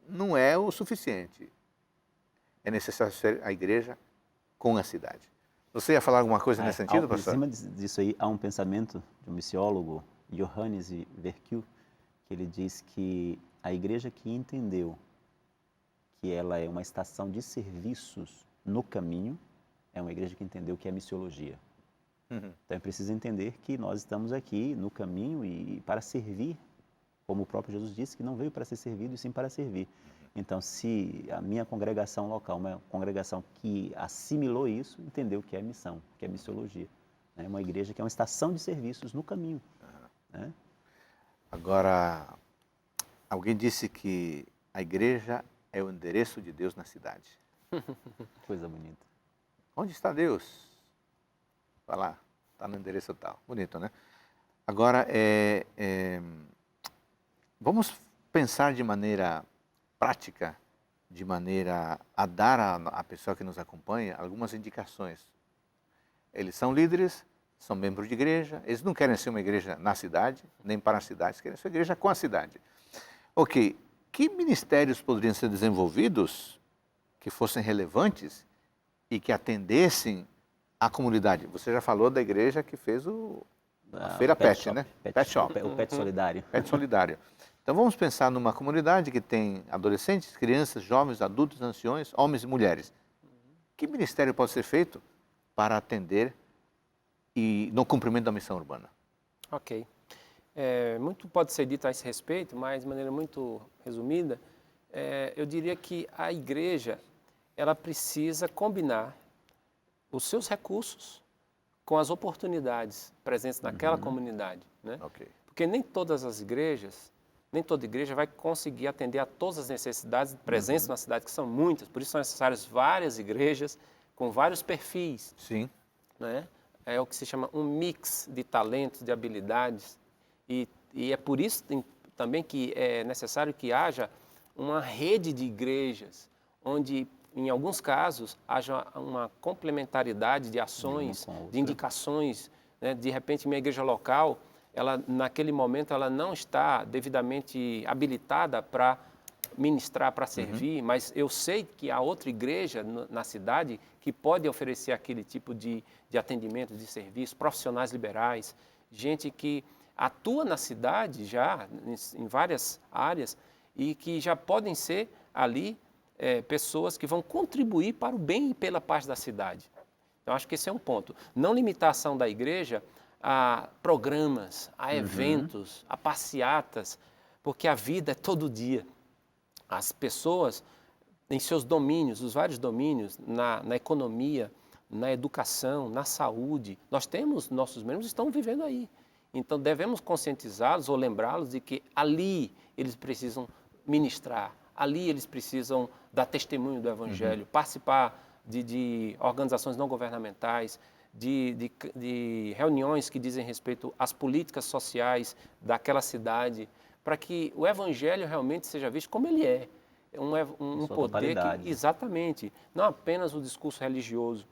não é o suficiente. É necessário ser a igreja com a cidade. Você ia falar alguma coisa nesse sentido, pastor? Em cima disso aí, há um pensamento de um missiólogo, Johannes Verkühl, que ele diz que a igreja que entendeu que ela é uma estação de serviços no caminho, é uma igreja que entendeu que é missiologia. Então é preciso entender que nós estamos aqui no caminho e para servir, como o próprio Jesus disse, que não veio para ser servido e sim para servir. Então, se a minha congregação local, uma congregação que assimilou isso, entendeu que é missão, que é missiologia. É uma igreja que é uma estação de serviços no caminho. Né? Agora, alguém disse que a igreja é o endereço de Deus na cidade. Coisa bonita. Onde está Deus? Vai lá, está no endereço tal. Bonito, né? Agora, vamos pensar de maneira prática, de maneira a dar à pessoa que nos acompanha algumas indicações. Eles são líderes, são membros de igreja, eles não querem ser uma igreja na cidade, nem para a cidade, eles querem ser uma igreja com a cidade. Ok, que ministérios poderiam ser desenvolvidos que fossem relevantes e que atendessem a comunidade? Você já falou da igreja que fez a feira pet, shop, né? Pet shop. O Pet Solidário. Pet Solidário. Então vamos pensar numa comunidade que tem adolescentes, crianças, jovens, adultos, anciões, homens e mulheres. Que ministério pode ser feito para atender e no cumprimento da missão urbana? Ok. Muito pode ser dito a esse respeito, mas de maneira muito resumida, eu diria que a igreja ela precisa combinar os seus recursos com as oportunidades presentes naquela comunidade. Né? Ok. Porque nem todas as igrejas, nem toda igreja vai conseguir atender a todas as necessidades presentes na cidade, que são muitas, por isso são necessárias várias igrejas com vários perfis. Sim. Né? É o que se chama um mix de talentos, de habilidades, e é por isso também que é necessário que haja uma rede de igrejas, onde, em alguns casos, haja uma complementaridade de ações, de indicações. Né? De repente, minha igreja local ela naquele momento ela não está devidamente habilitada para ministrar, para servir, mas eu sei que há outra igreja na cidade que pode oferecer aquele tipo de atendimento, de serviço, profissionais liberais, gente que atua na cidade já, em várias áreas, e que já podem ser ali pessoas que vão contribuir para o bem e pela paz da cidade. Então, acho que esse é um ponto. Não limitar a ação da igreja a programas, a eventos, a passeatas, porque a vida é todo dia. As pessoas, em seus domínios, os vários domínios, na economia, na educação, na saúde, nós temos, nossos membros estão vivendo aí. Então, devemos conscientizá-los ou lembrá-los de que ali eles precisam ministrar, ali eles precisam dar testemunho do Evangelho, participar de organizações não governamentais, de reuniões que dizem respeito às políticas sociais daquela cidade, para que o Evangelho realmente seja visto como ele é. Um poder que, exatamente, não apenas o discurso religioso,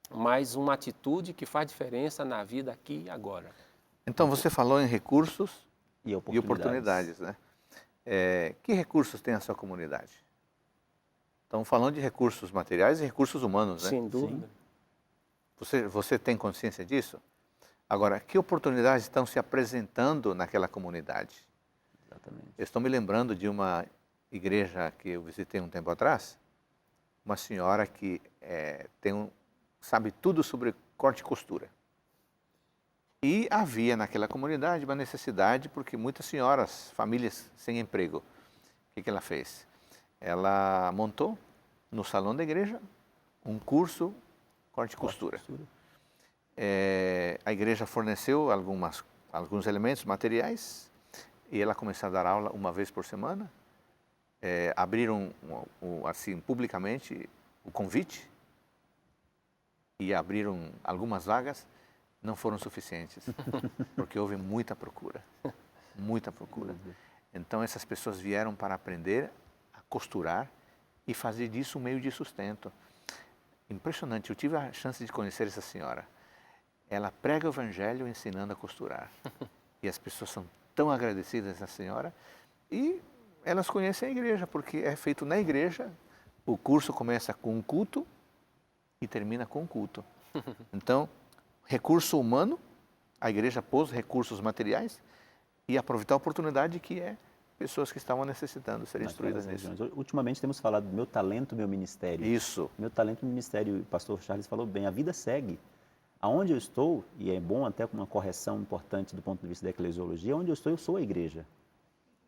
mas uma atitude que faz diferença na vida aqui e agora. Então, você falou em recursos e oportunidades, né? Que recursos tem a sua comunidade? Estamos falando de recursos materiais e recursos humanos, né? Sem dúvida. Você tem consciência disso? Agora, que oportunidades estão se apresentando naquela comunidade? Exatamente. Eu estou me lembrando de uma igreja que eu visitei um tempo atrás, uma senhora que sabe tudo sobre corte e costura. E havia naquela comunidade uma necessidade, porque muitas senhoras, famílias sem emprego, o que ela fez? Ela montou no salão da igreja um curso corte e costura. A igreja forneceu alguns elementos materiais e ela começou a dar aula uma vez por semana. Abriram assim publicamente o convite e abriram algumas vagas. Não foram suficientes, porque houve muita procura, muita procura. Então essas pessoas vieram para aprender a costurar e fazer disso um meio de sustento. Impressionante, eu tive a chance de conhecer essa senhora. Ela prega o evangelho ensinando a costurar. E as pessoas são tão agradecidas à senhora e elas conhecem a igreja, porque é feito na igreja, o curso começa com um culto e termina com um culto. Então, recurso humano, a igreja pôs recursos materiais e aproveitar a oportunidade que é pessoas que estavam necessitando ser instruídas nisso. Ultimamente temos falado do meu talento, meu ministério. Isso. Meu talento, meu ministério, o pastor Charles falou bem, a vida segue. Aonde eu estou, e é bom até com uma correção importante do ponto de vista da eclesiologia, onde eu estou, eu sou a igreja.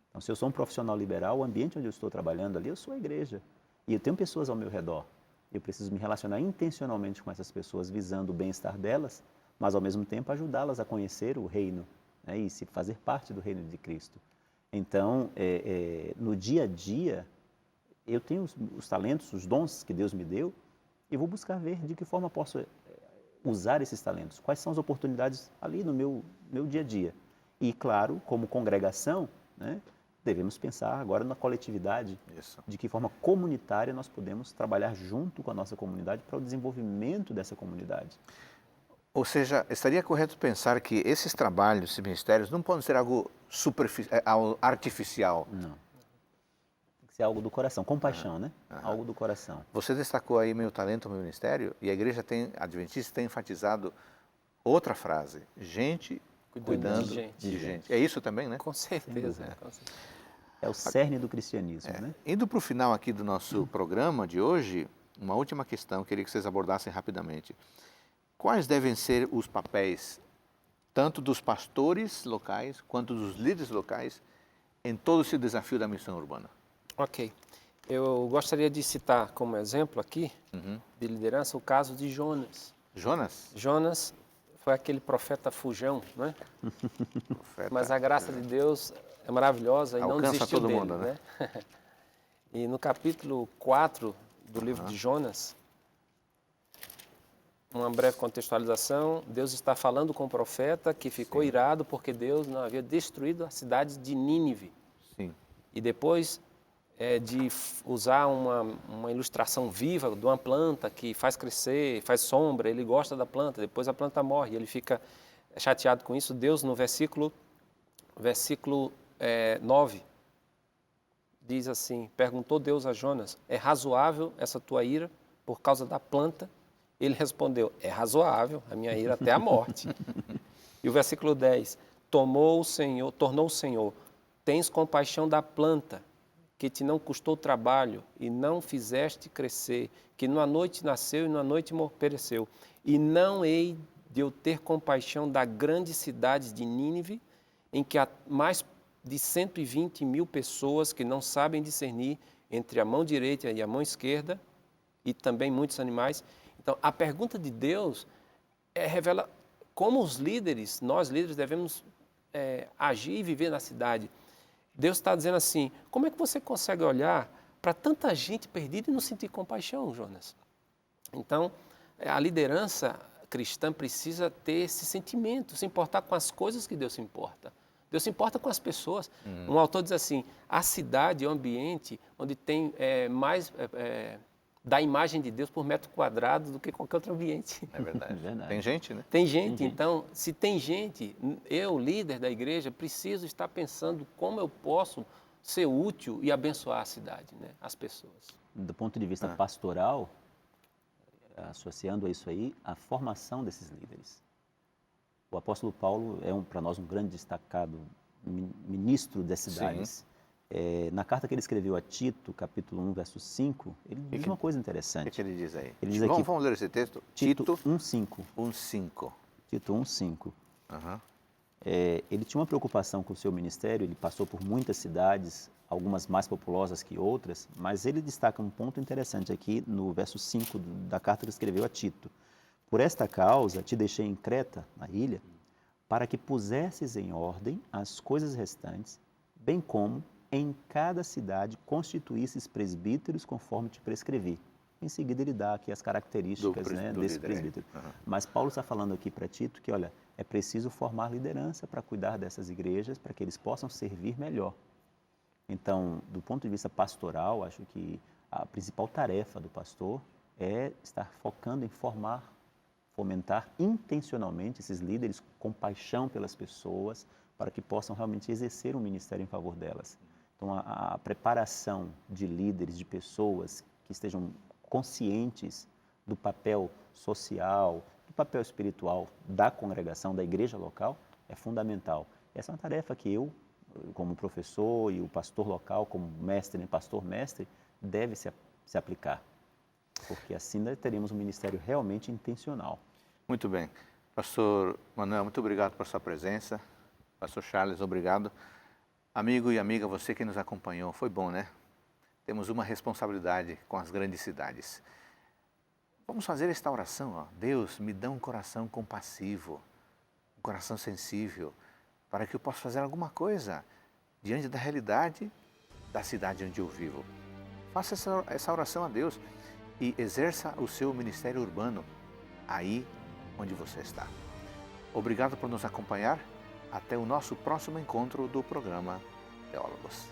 Então, se eu sou um profissional liberal, o ambiente onde eu estou trabalhando ali, eu sou a igreja. E eu tenho pessoas ao meu redor. Eu preciso me relacionar intencionalmente com essas pessoas, visando o bem-estar delas, mas ao mesmo tempo ajudá-las a conhecer o reino, né, e se fazer parte do reino de Cristo. Então, no dia a dia, eu tenho os talentos, os dons que Deus me deu, e vou buscar ver de que forma posso usar esses talentos, quais são as oportunidades ali no meu dia a dia. E, claro, como congregação, né, devemos pensar agora na coletividade, de que forma comunitária nós podemos trabalhar junto com a nossa comunidade para o desenvolvimento dessa comunidade. Ou seja, estaria correto pensar que esses trabalhos, esses ministérios, não podem ser algo artificial? Não. Tem que ser algo do coração, compaixão, né? Algo do coração. Você destacou aí meu talento, meu ministério, e a igreja adventista tem enfatizado outra frase, gente cuidando de gente. É isso também, né? Com certeza. É o cerne do cristianismo, né? Indo para o final aqui do nosso programa de hoje, uma última questão, queria que vocês abordassem rapidamente. Quais devem ser os papéis, tanto dos pastores locais, quanto dos líderes locais, em todo esse desafio da missão urbana? Ok. Eu gostaria de citar como exemplo aqui, de liderança, o caso de Jonas. Jonas? Jonas foi aquele profeta fujão, né? Mas a graça de Deus é maravilhosa e não desistiu todo dele, mundo, né? E no capítulo 4 do livro de Jonas, uma breve contextualização, Deus está falando com o profeta que ficou irado porque Deus não havia destruído a cidade de Nínive. Sim. E depois de usar uma ilustração viva de uma planta que faz crescer, faz sombra, ele gosta da planta, depois a planta morre, ele fica chateado com isso, Deus no versículo 9 diz assim, perguntou Deus a Jonas, é razoável essa tua ira por causa da planta? Ele respondeu, é razoável a minha ira até a morte. E o versículo 10, tornou o Senhor, tens compaixão da planta, que te não custou trabalho e não fizeste crescer, que numa noite nasceu e numa noite pereceu. E não hei de eu ter compaixão da grande cidade de Nínive, em que há mais de 120.000 pessoas que não sabem discernir entre a mão direita e a mão esquerda, e também muitos animais. Então, a pergunta de Deus revela como os líderes, nós líderes, devemos agir e viver na cidade. Deus está dizendo assim, como é que você consegue olhar para tanta gente perdida e não sentir compaixão, Jonas? Então, a liderança cristã precisa ter esse sentimento, se importar com as coisas que Deus se importa. Deus se importa com as pessoas. Um autor diz assim, a cidade é um ambiente onde tem mais da imagem de Deus por metro quadrado do que qualquer outro ambiente. É verdade. É verdade. Tem gente, né? Tem gente, então, se tem gente, eu, líder da igreja, preciso estar pensando como eu posso ser útil e abençoar a cidade, né? As pessoas. Do ponto de vista pastoral, associando a isso aí, a formação desses líderes. O apóstolo Paulo é, para nós, um grande destacado ministro das cidades. Na carta que ele escreveu a Tito, capítulo 1, verso 5, ele diz uma coisa interessante. O que ele diz aí? Ele diz aqui, Vamos ler esse texto? Tito 1,5. 1:5. Tito 1,5. Aham. Ele tinha uma preocupação com o seu ministério, ele passou por muitas cidades, algumas mais populosas que outras, mas ele destaca um ponto interessante aqui no verso 5 da carta que ele escreveu a Tito. Por esta causa te deixei em Creta, na ilha, para que pusesses em ordem as coisas restantes, bem como em cada cidade constituísses presbíteros conforme te prescrevi. Em seguida ele dá aqui as características desse presbítero. Mas Paulo está falando aqui para Tito que, olha, é preciso formar liderança para cuidar dessas igrejas, para que eles possam servir melhor. Então, do ponto de vista pastoral, acho que a principal tarefa do pastor é estar focando em fomentar intencionalmente esses líderes com paixão pelas pessoas, para que possam realmente exercer um ministério em favor delas. Então, a preparação de líderes, de pessoas que estejam conscientes do papel social, do papel espiritual da congregação, da igreja local, é fundamental. Essa é uma tarefa que eu, como professor, e o pastor local, como mestre, pastor-mestre, deve se aplicar. Porque assim teremos um ministério realmente intencional. Muito bem. Pastor Manuel, muito obrigado por sua presença. Pastor Charles, obrigado. Amigo e amiga, você que nos acompanhou, foi bom, né? Temos uma responsabilidade com as grandes cidades. Vamos fazer esta oração, ó. Deus, me dá um coração compassivo, um coração sensível, para que eu possa fazer alguma coisa diante da realidade da cidade onde eu vivo. Faça essa oração a Deus e exerça o seu ministério urbano aí onde você está. Obrigado por nos acompanhar. Até o nosso próximo encontro do programa Teólogos.